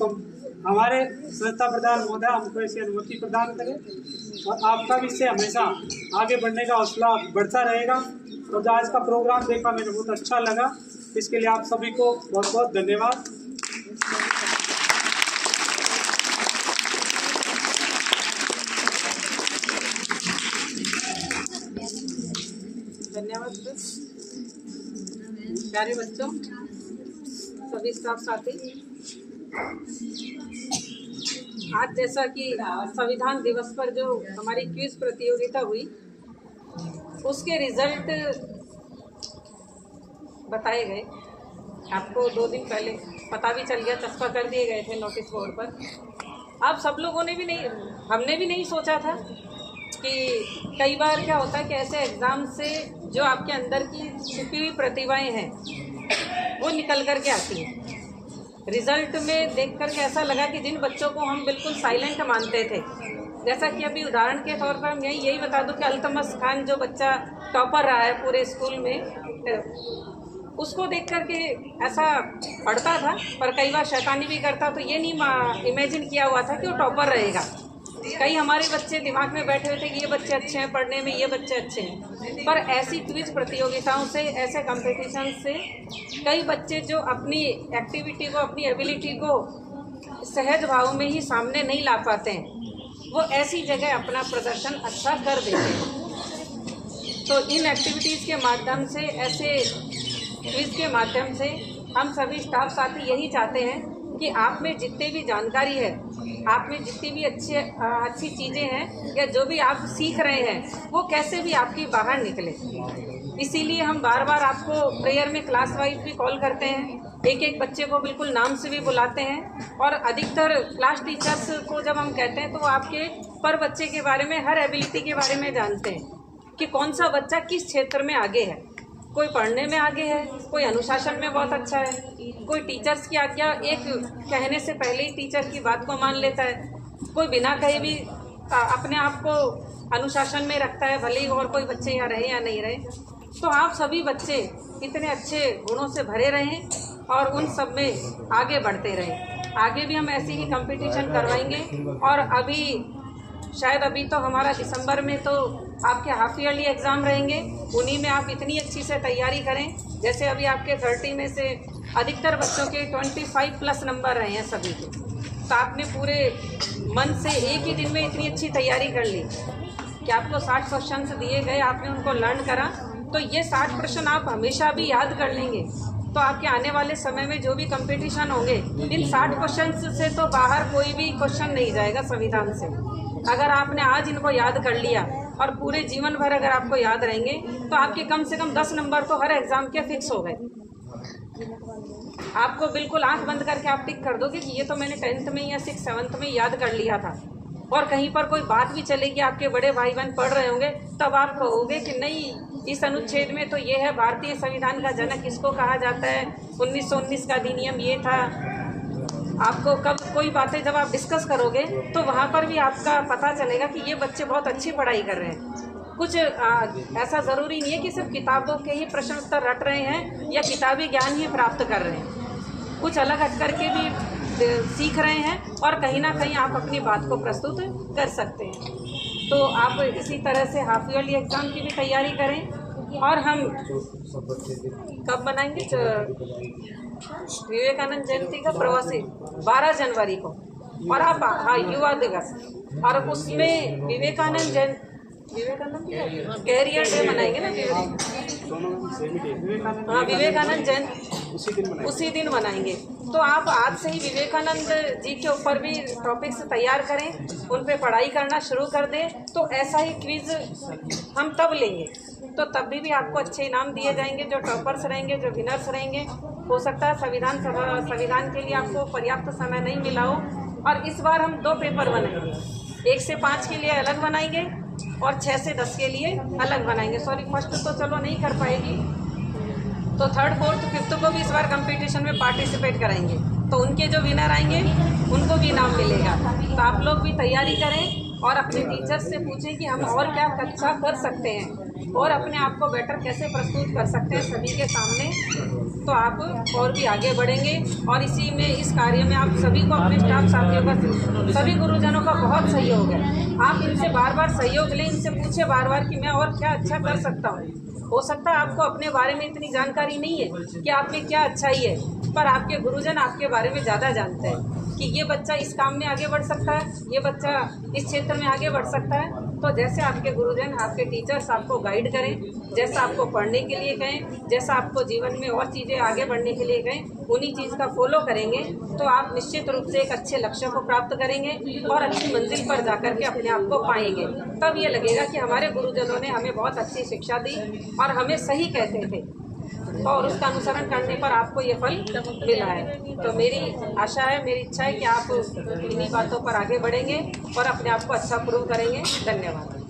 तो हमारे संस्था प्रधान महोदय हमको ऐसी अनुमति प्रदान करें और आपका भी इससे हमेशा आगे बढ़ने का हौसला बढ़ता रहेगा। और जो आज का प्रोग्राम देखा मुझे बहुत अच्छा लगा, इसके लिए आप सभी को बहुत बहुत धन्यवाद। धन्यवाद प्यारे बच्चों, सभी स्टाफ साथी। आज जैसा कि संविधान दिवस पर जो हमारी क्विज प्रतियोगिता हुई उसके रिजल्ट बताए गए। आपको 2 दिन पहले पता भी चल गया, चस्पा कर दिए गए थे नोटिस बोर्ड पर। आप सब लोगों ने भी नहीं, हमने भी नहीं सोचा था कि कई बार क्या होता है कि ऐसे एग्ज़ाम से जो आपके अंदर की छुपी हुई प्रतिभाएं हैं वो निकल कर के आती हैं। रिज़ल्ट में देख कर के ऐसा लगा कि जिन बच्चों को हम बिल्कुल साइलेंट मानते थे, जैसा कि अभी उदाहरण के तौर पर मैं यही बता दूं कि अल्तमस खान जो बच्चा टॉपर रहा है पूरे स्कूल में, उसको देख कर के ऐसा पढ़ता था पर कई बार शैतानी भी करता, तो ये नहीं इमेजिन किया हुआ था कि वो टॉपर रहेगा। कई हमारे बच्चे दिमाग में बैठे हुए थे कि ये बच्चे अच्छे हैं पढ़ने में, ये बच्चे अच्छे हैं, पर ऐसी क्विज प्रतियोगिताओं से, ऐसे कंपटीशन से कई बच्चे जो अपनी एक्टिविटी को, अपनी एबिलिटी को सहज भाव में ही सामने नहीं ला पाते हैं, वो ऐसी जगह अपना प्रदर्शन अच्छा कर देते हैं। तो इन एक्टिविटीज़ के माध्यम से, ऐसे क्विज के माध्यम से हम सभी स्टाफ साथी यही चाहते हैं कि आप में जितने भी जानकारी है, आप में जितनी भी अच्छी चीज़ें हैं या जो भी आप सीख रहे हैं वो कैसे भी आपकी बाहर निकले। इसीलिए हम बार बार आपको प्रेयर में क्लास वाइज भी कॉल करते हैं, एक एक बच्चे को बिल्कुल नाम से भी बुलाते हैं। और अधिकतर क्लास टीचर्स को जब हम कहते हैं तो वो आपके पर बच्चे के बारे में, हर एबिलिटी के बारे में जानते हैं कि कौन सा बच्चा किस क्षेत्र में आगे है। कोई पढ़ने में आगे है, कोई अनुशासन में बहुत अच्छा है, कोई टीचर्स की आज्ञा एक कहने से पहले ही टीचर की बात को मान लेता है, कोई बिना कहे भी अपने आप को अनुशासन में रखता है, भले ही और कोई बच्चे यहाँ रहे या नहीं रहे। तो आप सभी बच्चे इतने अच्छे गुणों से भरे रहें और उन सब में आगे बढ़ते रहें। आगे भी हम ऐसे ही कंपटीशन करवाएंगे। और अभी तो हमारा दिसंबर में तो आपके हाफ ईयरली एग्ज़ाम रहेंगे, उन्हीं में आप इतनी अच्छी से तैयारी करें। जैसे अभी आपके 30 में से अधिकतर बच्चों के 25+ नंबर रहे हैं सभी के, तो आपने पूरे मन से एक ही दिन में इतनी अच्छी तैयारी कर ली कि आपको 60 क्वेश्चन दिए गए, आपने उनको लर्न करा, तो ये 60 प्रश्न आप हमेशा भी याद कर लेंगे। तो आपके आने वाले समय में जो भी कंपटीशन होंगे, इन 60 क्वेश्चन से तो बाहर कोई भी क्वेश्चन नहीं जाएगा संविधान से। अगर आपने आज इनको याद कर लिया और पूरे जीवन भर अगर आपको याद रहेंगे तो आपके कम से कम 10 नंबर तो हर एग्ज़ाम के फिक्स हो गए। आपको बिल्कुल आंख बंद करके आप टिक कर दोगे कि ये तो मैंने 10th में या 6th 7th में याद कर लिया था। और कहीं पर कोई बात भी चलेगी, आपके बड़े भाई बहन पढ़ रहे होंगे, तब आप कहोगे कि नहीं, इस अनुच्छेद में तो ये है, भारतीय संविधान का जनक किसको कहा जाता है, 1919 का अधिनियम ये था। आपको कब कोई बातें जब आप डिस्कस करोगे तो वहाँ पर भी आपका पता चलेगा कि ये बच्चे बहुत अच्छी पढ़ाई कर रहे हैं। कुछ ऐसा ज़रूरी नहीं है कि सिर्फ किताबों के ही प्रश्न उत्तर रट रहे हैं या किताबी ज्ञान ही प्राप्त कर रहे हैं, कुछ अलग हट करके भी सीख रहे हैं और कहीं ना कहीं आप अपनी बात को प्रस्तुत कर सकते हैं। तो आप इसी तरह से हाफ ईयरली एग्ज़ाम की भी तैयारी करें। और हम कब बनाएंगे विवेकानंद जयंती का प्रवासी 12 जनवरी को, और आप युवा दिवस, और उसमें विवेकानंद कैरियर डे मनाएंगे ना, विवेकानंद जयंती उसी दिन मनाएंगे। तो आप आज से ही विवेकानंद जी के ऊपर भी टॉपिक्स तैयार करें, उन पे पढ़ाई करना शुरू कर दें। तो ऐसा ही क्विज हम तब लेंगे तो तब भी आपको अच्छे इनाम दिए जाएंगे, जो टॉपर्स रहेंगे, जो विनर्स रहेंगे। हो सकता है संविधान के लिए आपको पर्याप्त समय नहीं मिला हो, और इस बार हम 2 पेपर बनाएंगे, 1 से 5 के लिए अलग बनाएंगे और 6 से 10 के लिए अलग बनाएंगे। फर्स्ट तो चलो नहीं कर पाएगी, तो 3rd 4th 5th को भी इस बार कंपटीशन में पार्टिसिपेट कराएंगे, तो उनके जो विनर आएंगे उनको भी इनाम मिलेगा। तो आप लोग भी तैयारी करें और अपने टीचर्स से पूछें कि हम और क्या अच्छा कर सकते हैं। और अपने आप को बेटर कैसे प्रस्तुत कर सकते हैं सभी के सामने, तो आप और भी आगे बढ़ेंगे। और इसी में इस कार्य में आप सभी को, अपने स्टाफ साथियों का, सभी गुरुजनों का बहुत सहयोग है। आप इनसे बार बार सहयोग लें, इनसे पूछे बार बार कि मैं और क्या अच्छा कर सकता हूँ। हो सकता है आपको अपने बारे में इतनी जानकारी नहीं है कि आप में क्या अच्छाई है, पर आपके गुरुजन आपके बारे में ज़्यादा जानते हैं कि ये बच्चा इस काम में आगे बढ़ सकता है, ये बच्चा इस क्षेत्र में आगे बढ़ सकता है। तो जैसे आपके गुरुजन, आपके टीचर्स आपको गाइड करें, जैसा आपको पढ़ने के लिए कहें, जैसा आपको जीवन में और चीज़ें आगे बढ़ने के लिए कहें, उन्हीं चीज़ का फॉलो करेंगे तो आप निश्चित रूप से एक अच्छे लक्ष्य को प्राप्त करेंगे और अच्छी मंजिल पर जाकर के अपने आप को पाएंगे। तब ये लगेगा कि हमारे गुरुजनों ने हमें बहुत अच्छी शिक्षा दी और हमें सही कहते थे, तो और उसका अनुसरण करने पर आपको ये फल मिला है। तो मेरी आशा है, मेरी इच्छा है कि आप इन्हीं बातों पर आगे बढ़ेंगे और अपने आप को अच्छा प्रूव करेंगे। धन्यवाद।